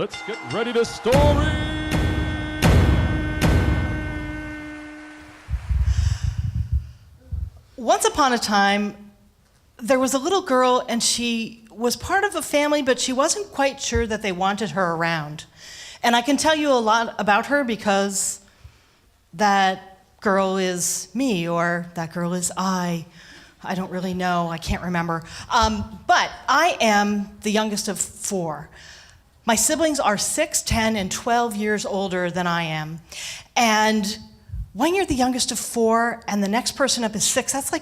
Let's get ready to story! Once upon a time, there was a little girl, and she was part of a family, but she wasn't quite sure that they wanted her around. And I can tell you a lot about her because that girl is me, or that girl is I. I don't really know, I can't remember. But I am the youngest of 4. My siblings are 6, 10, and 12 years older than I am. And when you're the youngest of 4 and the next person up is 6, it's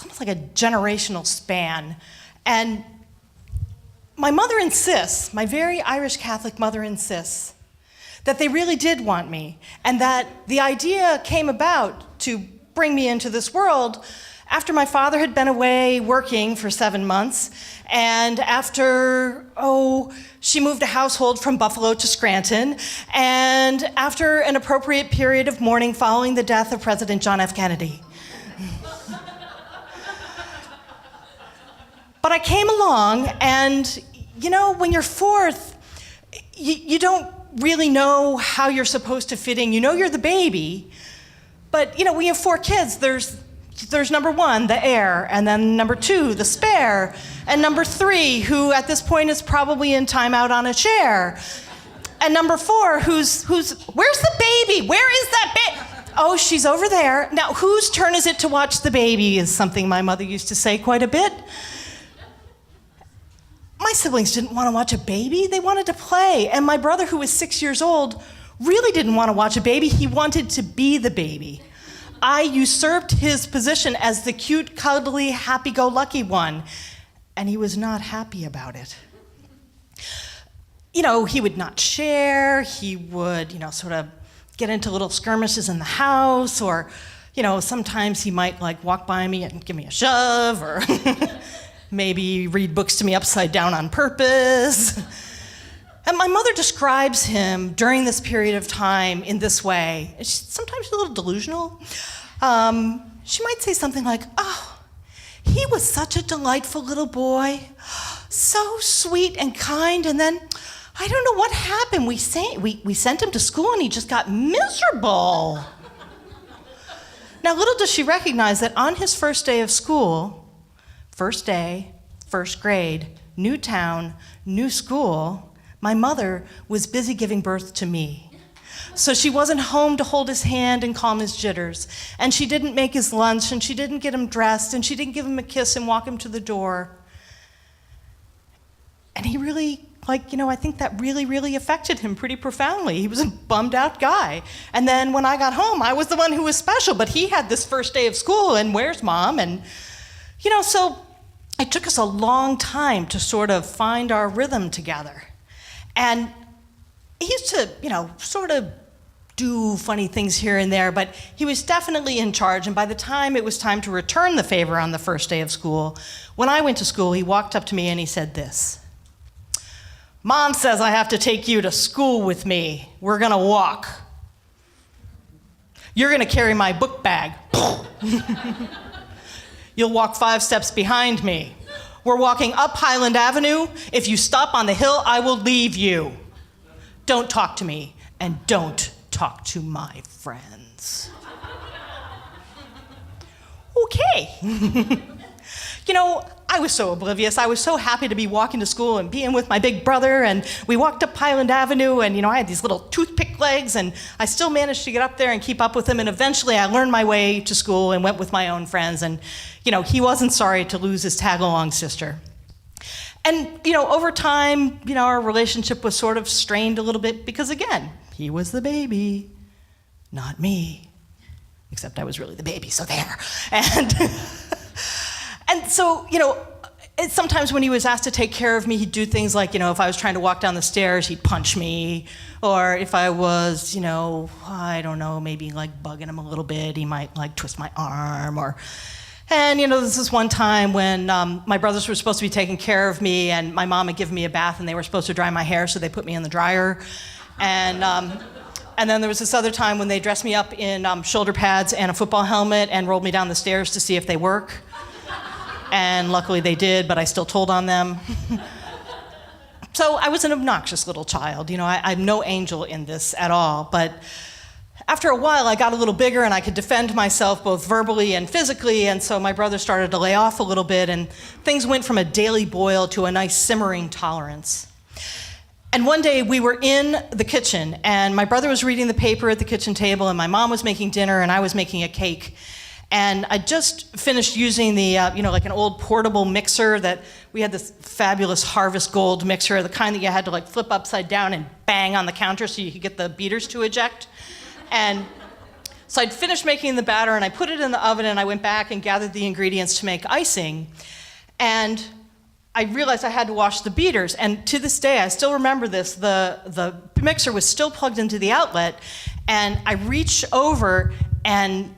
almost like a generational span. And my mother insists, my very Irish Catholic mother insists, that they really did want me, and that the idea came about to bring me into this world after my father had been away working for 7 months, and after, she moved a household from Buffalo to Scranton, and after an appropriate period of mourning following the death of President John F. Kennedy. But I came along, and when you're 4th, you don't really know how you're supposed to fit in. You know you're the baby, but when you have 4 kids, there's number 1, the heir, and then number 2, the spare, and number 3, who at this point is probably in timeout on a chair, and number 4, who's where's the baby? Where is that baby? Oh, she's over there. Now, whose turn is it to watch the baby is something my mother used to say quite a bit. My siblings didn't want to watch a baby, they wanted to play. And my brother, who was 6 years old, really didn't want to watch a baby, he wanted to be the baby. I usurped his position as the cute, cuddly, happy-go-lucky one, and he was not happy about it. He would not share, he would, sort of get into little skirmishes in the house, or, sometimes he might, walk by me and give me a shove, or maybe read books to me upside down on purpose. And my mother describes him during this period of time in this way. Sometimes she's a little delusional. She might say something like, "Oh, he was such a delightful little boy, so sweet and kind, and then I don't know what happened. We sent him to school and he just got miserable." Now, little does she recognize that on his first day of school, first day, first grade, new town, new school, my mother was busy giving birth to me. So she wasn't home to hold his hand and calm his jitters, and she didn't make his lunch, and she didn't get him dressed, and she didn't give him a kiss and walk him to the door. And he really, I think that really, really affected him pretty profoundly. He was a bummed out guy. And then when I got home, I was the one who was special, but he had this first day of school, and where's Mom? And, so it took us a long time to sort of find our rhythm together. And he used to, sort of do funny things here and there, but he was definitely in charge. And by the time it was time to return the favor on the first day of school, when I went to school, he walked up to me and he said this: "Mom says I have to take you to school with me. We're gonna walk. You're gonna carry my book bag. You'll walk 5 steps behind me. We're walking up Highland Avenue. If you stop on the hill, I will leave you. Don't talk to me, and don't talk to my friends." Okay. I was so oblivious. I was so happy to be walking to school and being with my big brother, and we walked up Highland Avenue, and I had these little toothpick legs, and I still managed to get up there and keep up with him, and eventually I learned my way to school and went with my own friends, and he wasn't sorry to lose his tag-along sister. And over time, our relationship was sort of strained a little bit because, again, he was the baby, not me. Except I was really the baby, so there. And so, sometimes when he was asked to take care of me, he'd do things like, if I was trying to walk down the stairs, he'd punch me. Or if I was, I don't know, maybe bugging him a little bit, he might twist my arm. And this is one time when my brothers were supposed to be taking care of me, and my mom had given me a bath, and they were supposed to dry my hair, so they put me in the dryer. And then there was this other time when they dressed me up in shoulder pads and a football helmet and rolled me down the stairs to see if they work. And luckily they did, but I still told on them. So I was an obnoxious little child. I'm no angel in this at all. But after a while, I got a little bigger and I could defend myself both verbally and physically. And so my brother started to lay off a little bit and things went from a daily boil to a nice simmering tolerance. And one day we were in the kitchen and my brother was reading the paper at the kitchen table and my mom was making dinner and I was making a cake. And I just finished using the, like an old portable mixer that we had, this fabulous Harvest Gold mixer, the kind that you had to like flip upside down and bang on the counter so you could get the beaters to eject. And so I'd finished making the batter and I put it in the oven and I went back and gathered the ingredients to make icing. And I realized I had to wash the beaters. And to this day, I still remember this, the mixer was still plugged into the outlet and I reached over and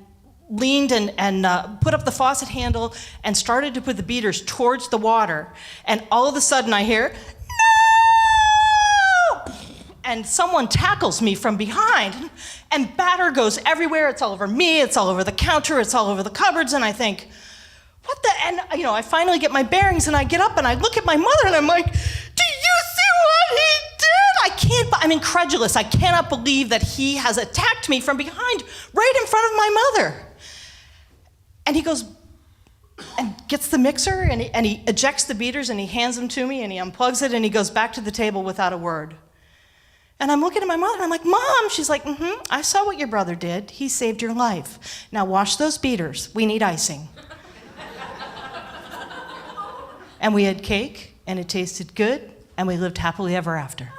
leaned and put up the faucet handle and started to put the beaters towards the water. And all of a sudden I hear, "No!" And someone tackles me from behind and batter goes everywhere. It's all over me, it's all over the counter, it's all over the cupboards. And I think, what the, and I finally get my bearings and I get up and I look at my mother and I'm like, "Do you see what he did? I'm incredulous. I cannot believe that he has attacked me from behind right in front of my mother." And he goes and gets the mixer and he ejects the beaters and he hands them to me and he unplugs it and he goes back to the table without a word. And I'm looking at my mother and I'm like, "Mom," she's like, "I saw what your brother did. He saved your life. Now wash those beaters. We need icing." And we had cake and it tasted good and we lived happily ever after.